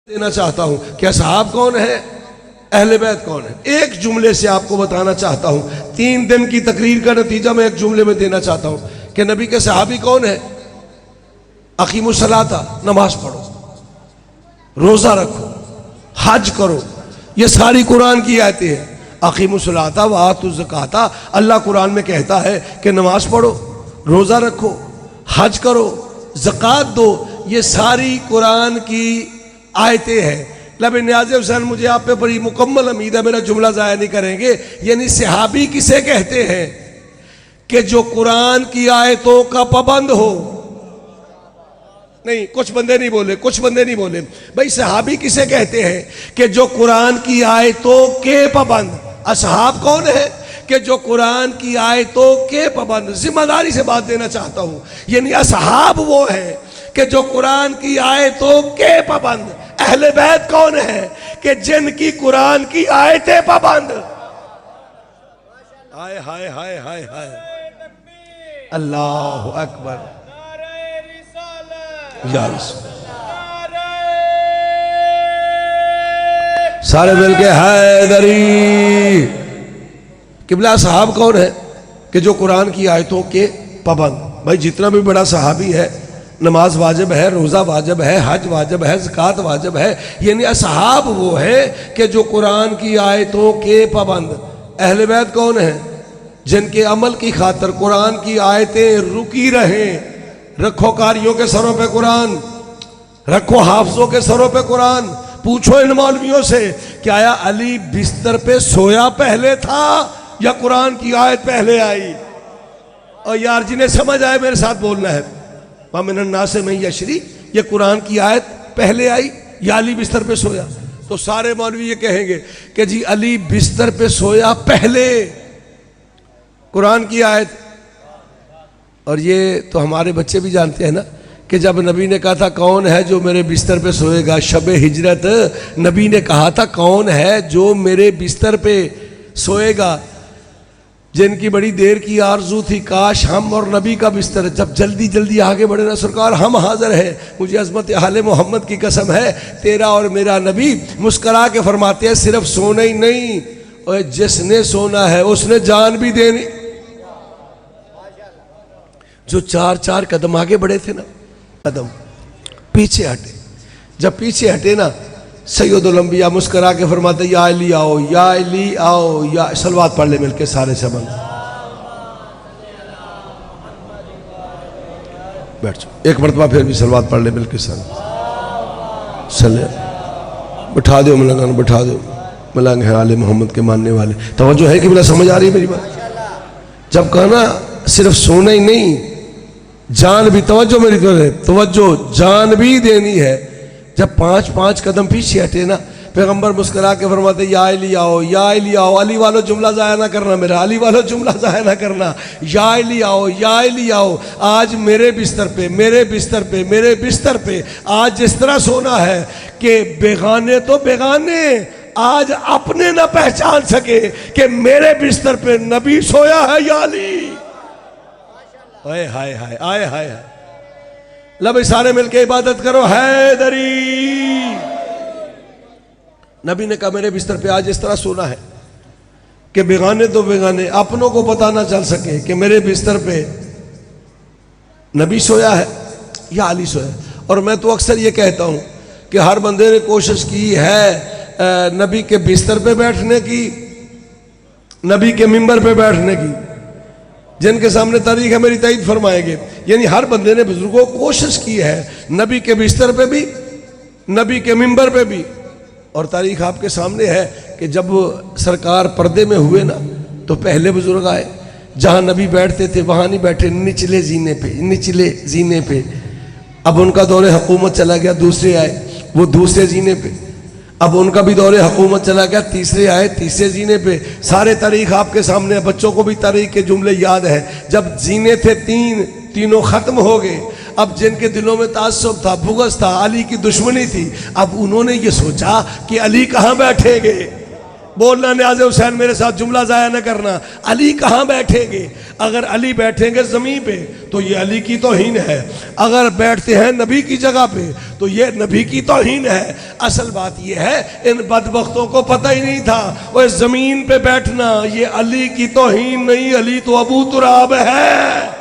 देना चाहता हूं कि असहाब कौन है, अहले बैत कौन है। एक जुमले से आपको बताना चाहता हूं, 3 दिन की तकरीर का नतीजा मैं एक जुमले में देना चाहता हूं कि नबी के सहाबी कौन है। अकीमुस्सलाता, नमाज पढ़ो, रोजा रखो, हज करो, ये सारी कुरान की आयतें हैं। अकीमुस्सलाता व आतुज़ ज़काता, अल्लाह कुरान में कहता है कि नमाज पढ़ो, रोजा रखो, हज करो, ज़कात दो, ये सारी कुरान की आयतें हैं। लब न्याज़ हुसैन, मुझे आप पे बड़ी मुकम्मल उम्मीद है, मेरा जुमला ज़ाया नहीं करेंगे। यानी सहाबी किसे कहते हैं कि जो कुरान की आयतों का पाबंद हो। नहीं, कुछ बंदे नहीं बोले, कुछ बंदे नहीं बोले भाई। सहाबी किसे कहते हैं कि जो कुरान की आयतों के पाबंद। असहाब कौन है कि जो कुरान की आयतों के पाबंद। जिम्मेदारी से बात देना चाहता हूं, यानी असहाब वो है कि जो कुरान की आयतों के पाबंद। अहले बैत कौन है कि जिनकी कुरान की आयतें पाबंद। हाय हाय हाय हाय हाय, अल्लाह अकबर, या सारे मिलके हैदरी। किबला सहाब कौन है कि जो कुरान की आयतों के पाबंद। भाई जितना भी बड़ा सहाबी है, नमाज वाजिब है, रोज़ा वाजिब है, हज वाजिब है, ज़कात वाजिब है। यानी असहाब वो है कि जो कुरान की आयतों के पाबंद। अहले बैत कौन है जिनके अमल की खातर कुरान की आयतें रुकी रहें। रखो कारियों के सरों पे कुरान, रखो हाफिजों के सरों पे कुरान। पूछो इन मौलवियों से कि आया अली बिस्तर पे सोया पहले था या कुरान की आयत पहले आई। और यार जिन्हें समझ आए मेरे साथ बोलना है। मामिनन्ना से मैं यशरी, ये कुरान की आयत पहले आई या अली बिस्तर पे सोया। तो सारे मौलवी ये कहेंगे कि जी अली बिस्तर पे सोया पहले, कुरान की आयत। और ये तो हमारे बच्चे भी जानते हैं ना कि जब नबी ने कहा था कौन है जो मेरे बिस्तर पे सोएगा, शबे हिजरत नबी ने कहा था कौन है जो मेरे बिस्तर पे सोएगा। जिनकी बड़ी देर की आरजू थी काश हम और नबी का बिस्तर, जब जल्दी जल्दी आगे बढ़े ना सरकार हम हाजिर हैं। मुझे अज़मत आले मोहम्मद की कसम है, तेरा और मेरा नबी मुस्करा के फरमाते हैं सिर्फ सोना ही नहीं, और जिसने सोना है उसने जान भी देनी। जो 4-4 कदम आगे बढ़े थे ना, कदम पीछे हटे। जब पीछे हटे ना, सैयदुल अंबिया मुस्करा के फरमाते या अली आओ, या अली आओ, या सलवात पढ़ ले मिलके सारे सबन। बैठ जाओ, एक मरतबा फिर भी सलवात पढ़ ले मिलके सारे। चले बिठा दो मलंग, बिठा दो मलंग है आले मोहम्मद के मानने वाले। तवज्जो है कि बिना समझ आ रही है मेरी बात। जब कहना सिर्फ सोना ही नहीं, जान भी, तवज्जो मेरी तरफ, तवज्जो, जान भी देनी है। जब 5-5 कदम पीछे हटे ना, पैगंबर मुस्कुरा के फरमाते या अली आओ, या अली आओ। अली वालों जुमला ज़ाया ना करना मेरा, अली वालों जुमला ज़ाया ना करना। या अली आओ, या अली आओ। आज मेरे बिस्तर पे, मेरे बिस्तर पे, मेरे बिस्तर पे आज जिस तरह सोना है कि बेगाने तो बेगाने आज अपने ना पहचान सके कि मेरे बिस्तर पे नबी सोया है या अली। हाय हाय हाय हाय हाय। लब सारे मिलके इबादत करो हैदरी। नबी ने कहा मेरे बिस्तर पे आज इस तरह सोना है कि बेगाने तो बेगाने, अपनों को पता ना चल सके कि मेरे बिस्तर पे नबी सोया है या अली सोया है। और मैं तो अक्सर ये कहता हूं कि हर बंदे ने कोशिश की है नबी के बिस्तर पे बैठने की, नबी के मिंबर पे बैठने की। जिनके सामने तारीख है मेरी तारीफ फरमाएंगे। यानी हर बंदे ने, बुजुर्गों, कोशिश की है नबी के बिस्तर पे भी, नबी के मिंबर पे भी। और तारीख आपके सामने है कि जब सरकार पर्दे में हुए ना, तो पहले बुजुर्ग आए, जहां नबी बैठते थे वहां नहीं बैठे, निचले जीने पे, निचले जीने पे। अब उनका दौरे हुकूमत चला गया, दूसरे आए वो दूसरे जीने पे। अब उनका भी दौरे हुकूमत चला गया, तीसरे आए तीसरे जीने पे। सारे तारीख आपके सामने, बच्चों को भी तारीख के जुमले याद है। जब जीने थे तीनों खत्म हो गए। अब जिनके दिलों में तासुब था, बुग़्ज़ था, अली की दुश्मनी थी, अब उन्होंने ये सोचा कि अली कहाँ बैठेंगे। बोलना न्याज़ हुसैन मेरे साथ जुमला ज़ाया न करना। अली कहाँ बैठेंगे? अगर अली बैठेंगे ज़मीन पे तो ये अली की तौहीन है, अगर बैठते हैं नबी की जगह पे तो ये नबी की तौहीन है। असल बात ये है इन बदबख्तों को पता ही नहीं था वो ज़मीन पे बैठना ये अली की तौहीन नहीं, अली तो अबू तुराब है।